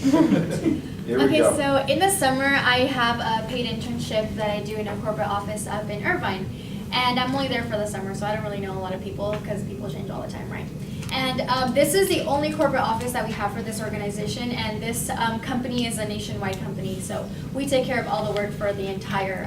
Here we Okay, go. so in the summer, I have a paid internship that I do in a corporate office up in Irvine. And I'm only there for the summer, so I don't really know a lot of people because people change all the time, right? And this is the only corporate office that we have for this organization, and this company is a nationwide company, so we take care of all the work for the entire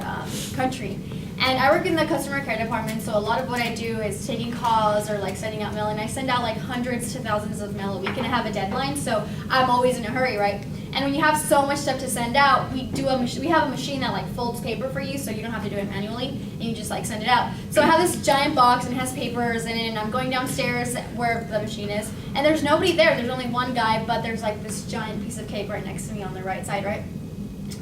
country. And I work in the customer care department, so a lot of what I do is taking calls or like sending out mail, and I send out like hundreds to thousands of mail a week, and I have a deadline, so I'm always in a hurry, right? And when you have so much stuff to send out, we have a machine that like folds paper for you, so you don't have to do it manually, and you just like send it out. So I have this giant box and it has papers in it, and I'm going downstairs where the machine is, and there's nobody there. There's only one guy, but there's like this giant piece of cake right next to me on the right side, right?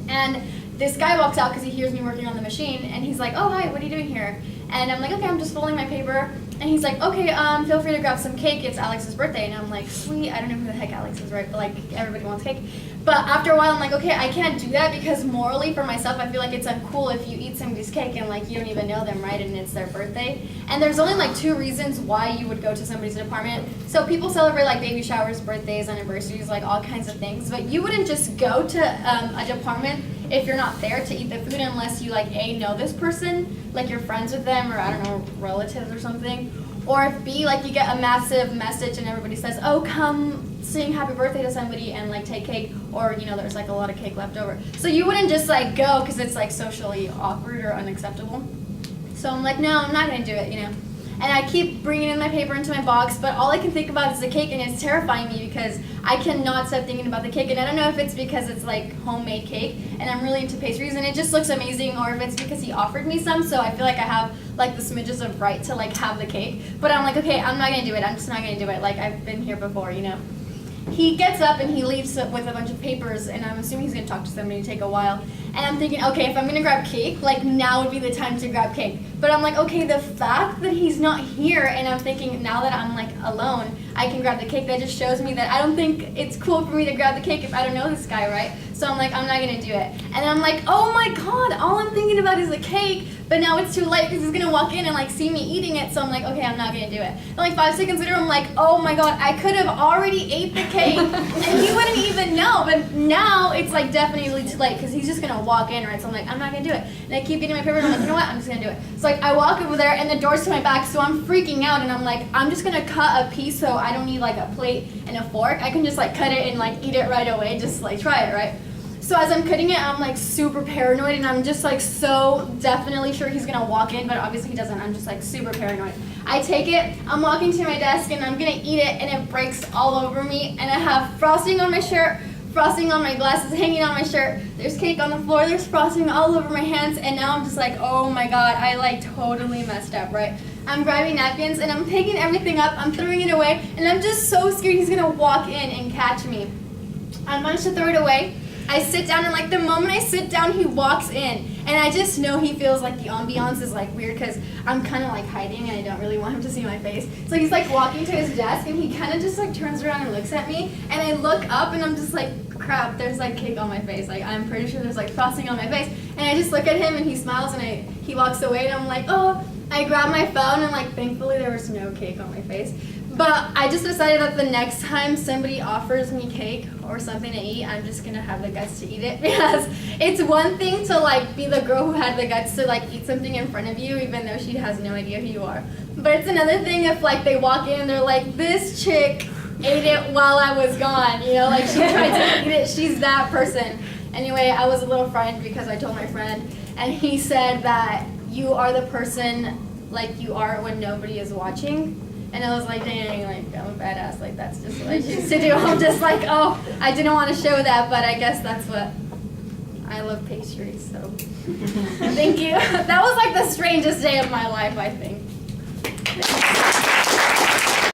And this guy walks out because he hears me working on the machine, and he's like, "Oh, hi, what are you doing here?" And I'm like, "Okay, I'm just folding my paper." And he's like, "Okay, feel free to grab some cake. It's Alex's birthday." And I'm like, "Sweet, I don't know who the heck Alex is, right? But like, everybody wants cake." But after a while, I'm like, "Okay, I can't do that because morally for myself, I feel like it's uncool if you eat somebody's cake and like you don't even know them, right? And it's their birthday." And there's only like 2 reasons why you would go to somebody's department. So people celebrate like baby showers, birthdays, anniversaries, like all kinds of things. But you wouldn't just go to a department if you're not there to eat the food unless you like A, know this person, like you're friends with them, or I don't know, relatives or something. Or if B, like you get a massive message and everybody says, "Oh, come sing happy birthday to somebody and like take cake," or you know there's like a lot of cake left over. So you wouldn't just like go because it's like socially awkward or unacceptable. So I'm like, no, I'm not gonna do it, you know. And I keep bringing in my paper into my box, but all I can think about is the cake, and it's terrifying me because I cannot stop thinking about the cake. And I don't know if it's because it's like homemade cake, and I'm really into pastries, and it just looks amazing, or if it's because he offered me some, so I feel like I have like the smidges of right to like have the cake. But I'm like, okay, I'm not gonna do it. I'm just not gonna do it. Like I've been here before, you know. He gets up and he leaves with a bunch of papers, and I'm assuming he's gonna talk to somebody, take a while. And I'm thinking, okay, if I'm gonna grab cake, like now would be the time to grab cake. But I'm like, okay, the fact that he's not here, and I'm thinking now that I'm like alone, I can grab the cake. That just shows me that I don't think it's cool for me to grab the cake if I don't know this guy, right? So I'm like, I'm not gonna do it. And I'm like, oh my God, all I'm thinking about is the cake. But now it's too late because he's gonna walk in and like see me eating it. So I'm like, okay, I'm not gonna do it. And like 5 seconds later, I'm like, oh my God, I could have already ate the cake and he wouldn't even know. But now it's like definitely too late because he's just gonna walk in, right? So I'm like, I'm not gonna do it. And I keep eating my paper, and I'm like, you know what? I'm just gonna do it. So like I walk over there and the door's to my back, so I'm freaking out, and I'm like, I'm just gonna cut a piece so I don't need like a plate and a fork. I can just like cut it and like eat it right away, just like try it, right? So as I'm cutting it, I'm like super paranoid, and I'm just like so definitely sure he's gonna walk in, but obviously he doesn't. I'm just like super paranoid. I take it, I'm walking to my desk, and I'm gonna eat it, and it breaks all over me, and I have frosting on my shirt, frosting on my glasses, hanging on my shirt. There's cake on the floor, there's frosting all over my hands, and now I'm just like, oh my God, I like totally messed up, right? I'm grabbing napkins, and I'm picking everything up, I'm throwing it away, and I'm just so scared he's gonna walk in and catch me. I managed to throw it away. I sit down, and like the moment I sit down, he walks in, and I just know he feels like the ambiance is like weird because I'm kind of like hiding and I don't really want him to see my face. So he's like walking to his desk, and he kind of just like turns around and looks at me, and I look up, and I'm just like, crap, there's like cake on my face. Like I'm pretty sure there's like frosting on my face, and I just look at him, and he smiles, and he walks away, and I'm like, oh. I grab my phone, and like thankfully there was no cake on my face. But I just decided that the next time somebody offers me cake or something to eat, I'm just gonna have the guts to eat it, because it's one thing to like be the girl who had the guts to like eat something in front of you even though she has no idea who you are. But it's another thing if like they walk in and they're like, this chick ate it while I was gone, you know, like she tried to eat it, she's that person. Anyway, I was a little frightened because I told my friend, and he said that you are the person like you are when nobody is watching. And I was like, dang, like I'm a badass, like that's just what I choose to do. I'm just like, oh, I didn't want to show that, but I guess that's what, I love pastries, so thank you. That was like the strangest day of my life, I think.